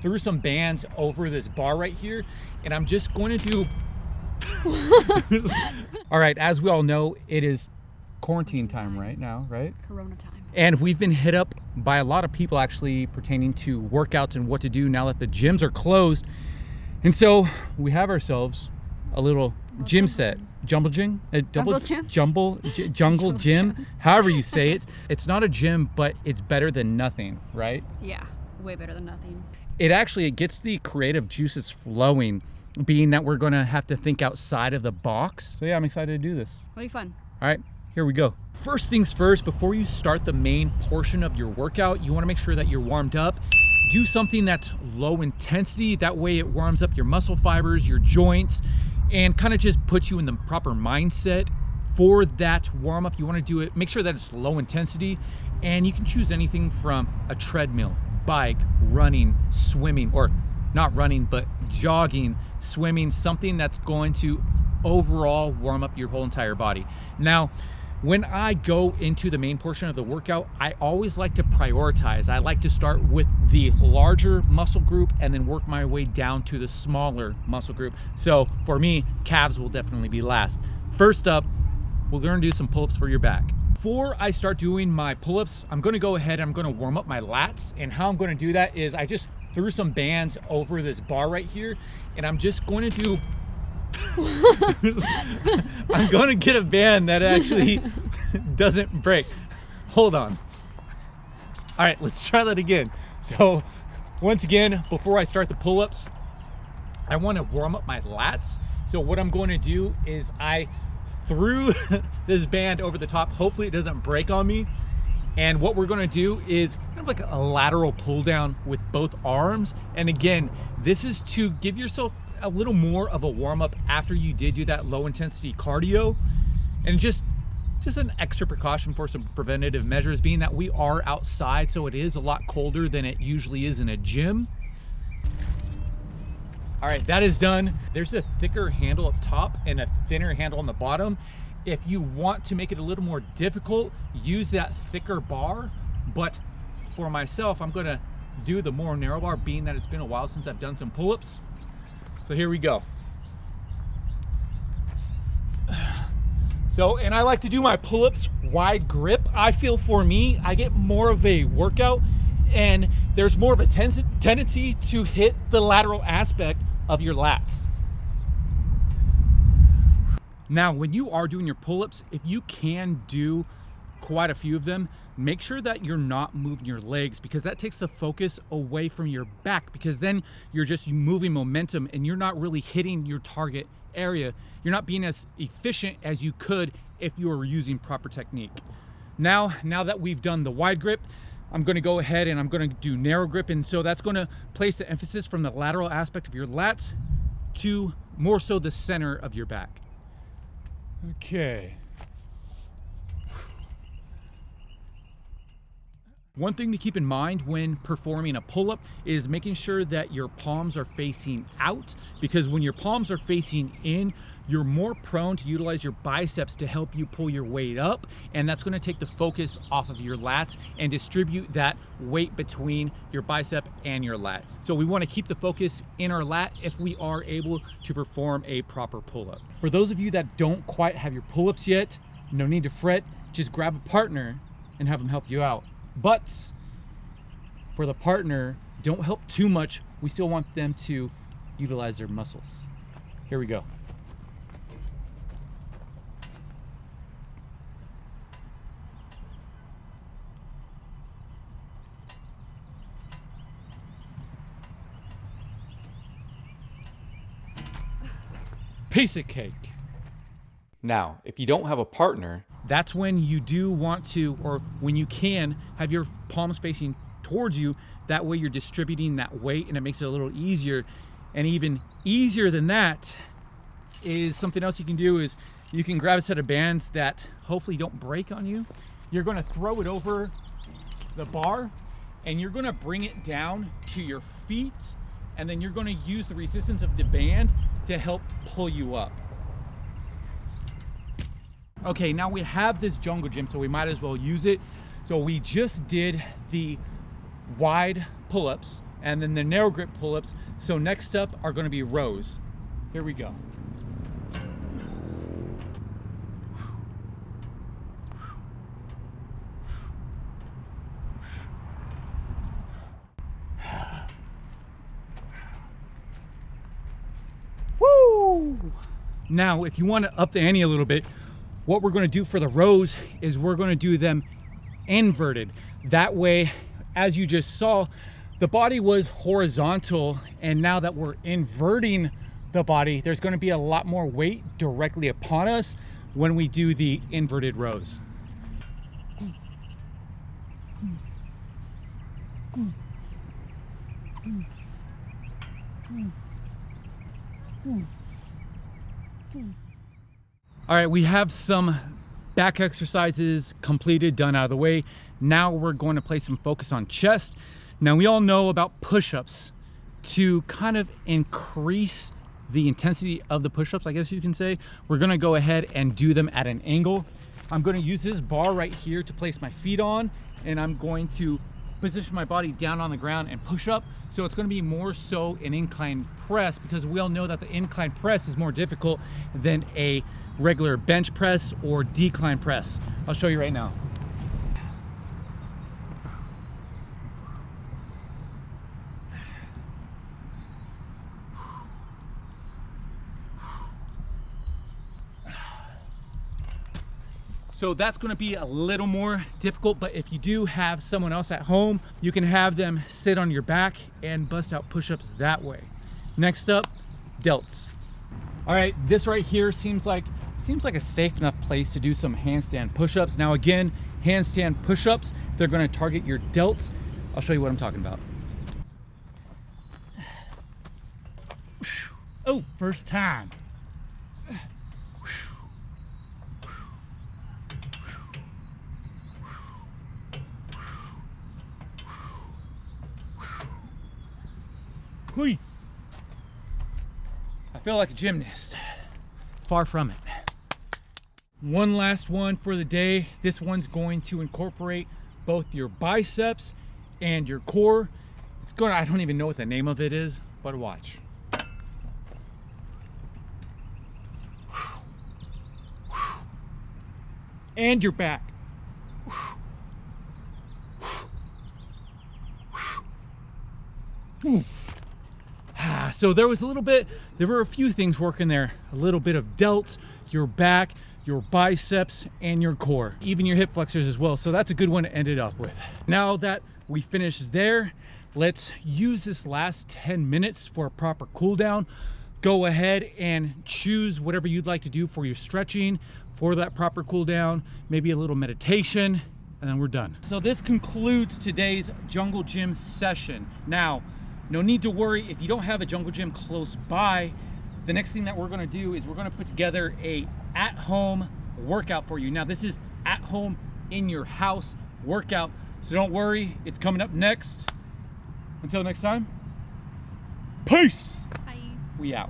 threw some bands over this bar right here, and I'm just going to do all right, as we all know, it is quarantine time right now, right? Corona time. And we've been hit up by a lot of people actually pertaining to workouts and what to do now that the gyms are closed. And so we have ourselves a little gym set. Jungle gym? Jungle gym, however you say it. It's not a gym, but it's better than nothing, right? Yeah, way better than nothing. It gets the creative juices flowing, being that we're gonna have to think outside of the box. So yeah, I'm excited to do this. It'll be fun. All right, here we go. First things first, before you start the main portion of your workout, you wanna make sure that you're warmed up. Do something that's low intensity. That way it warms up your muscle fibers, your joints, and kind of just puts you in the proper mindset for that warm up. You wanna do it, make sure that it's low intensity, and you can choose anything from a treadmill, bike, running, swimming, or not running, but jogging, swimming, something that's going to overall warm up your whole entire body. Now, when I go into the main portion of the workout, I always like to prioritize. I like to start with the larger muscle group and then work my way down to the smaller muscle group. So for me, calves will definitely be last. First up, we're gonna do some pull-ups for your back. Before I start doing my pull-ups, I'm gonna go ahead and I'm gonna warm up my lats. And how I'm gonna do that is I just threw some bands over this bar right here, and I'm just going to do I'm going to get a band that actually doesn't break. Hold on. All right, let's try that again. So once again, before I start the pull-ups, I want to warm up my lats. So what I'm going to do is I threw this band over the top. Hopefully it doesn't break on me. And what we're going to do is kind of like a lateral pull down with both arms. And again, this is to give yourself a little more of a warm up after you did do that low intensity cardio, and just an extra precaution for some preventative measures, being that we are outside, so it is a lot colder than it usually is in a gym. All right, that is done. There's a thicker handle up top and a thinner handle on the bottom. If you want to make it a little more difficult, use that thicker bar, but for myself, I'm gonna do the more narrow bar, being that it's been a while since I've done some pull-ups. So here we go. So, and I like to do my pull-ups wide grip. I feel for me, I get more of a workout and there's more of a tendency to hit the lateral aspect of your lats. Now, when you are doing your pull-ups, if you can do quite a few of them, make sure that you're not moving your legs, because that takes the focus away from your back, because then you're just moving momentum and you're not really hitting your target area. You're not being as efficient as you could if you were using proper technique. Now that we've done the wide grip, I'm going to go ahead and I'm going to do narrow grip, and so that's going to place the emphasis from the lateral aspect of your lats to more so the center of your back. Okay. One thing to keep in mind when performing a pull-up is making sure that your palms are facing out, because when your palms are facing in, you're more prone to utilize your biceps to help you pull your weight up, and that's going to take the focus off of your lats and distribute that weight between your bicep and your lat. So we want to keep the focus in our lat if we are able to perform a proper pull-up. For those of you that don't quite have your pull-ups yet, no need to fret, just grab a partner and have them help you out. But for the partner, don't help too much. We still want them to utilize their muscles. Here we go. Piece of cake. Now, if you don't have a partner, that's when you do want to, or when you can, have your palms facing towards you. That way you're distributing that weight and it makes it a little easier. And even easier than that is something else you can do is you can grab a set of bands that hopefully don't break on you. You're going to throw it over the bar and you're going to bring it down to your feet, and then you're going to use the resistance of the band to help pull you up. Okay, now we have this jungle gym, so we might as well use it. So we just did the wide pull-ups, and then the narrow grip pull-ups. So next up are gonna be rows. Here we go. Woo! Now, if you want to up the ante a little bit, what we're going to do for the rows is we're going to do them inverted. That way, as you just saw, the body was horizontal, and now that we're inverting the body, there's going to be a lot more weight directly upon us when we do the inverted rows. All right, we have some back exercises completed, done out of the way. Now we're going to place some focus on chest. Now we all know about push-ups. To kind of increase the intensity of the push-ups, I guess you can say, we're gonna go ahead and do them at an angle. I'm gonna use this bar right here to place my feet on, and I'm going to position my body down on the ground and push up. So it's going to be more so an incline press, because we all know that the incline press is more difficult than a regular bench press or decline press. I'll show you right now. So that's going to be a little more difficult, but if you do have someone else at home, you can have them sit on your back and bust out push-ups that way. Next up, delts. All right, this right here seems like a safe enough place to do some handstand push-ups. Now again, handstand push-ups, they're going to target your delts. I'll show you what I'm talking about. Oh, first time. Hui. I feel like a gymnast. Far from it. One last one for the day. This one's going to incorporate both your biceps and your core. It's going to, I don't even know what the name of it is, but watch. And your back. So there were a few things working there. A little bit of delts, your back, your biceps, and your core. Even your hip flexors as well. So that's a good one to end it up with. Now that we finished there, let's use this last 10 minutes for a proper cool down. Go ahead and choose whatever you'd like to do for your stretching, for that proper cool down, maybe a little meditation, and then we're done. So this concludes today's jungle gym session. Now, no need to worry if you don't have a jungle gym close by. The next thing that we're gonna do is we're gonna put together a at-home workout for you. Now this is at home in your house workout, so don't worry, it's coming up next. Until next time, peace. Bye. We out.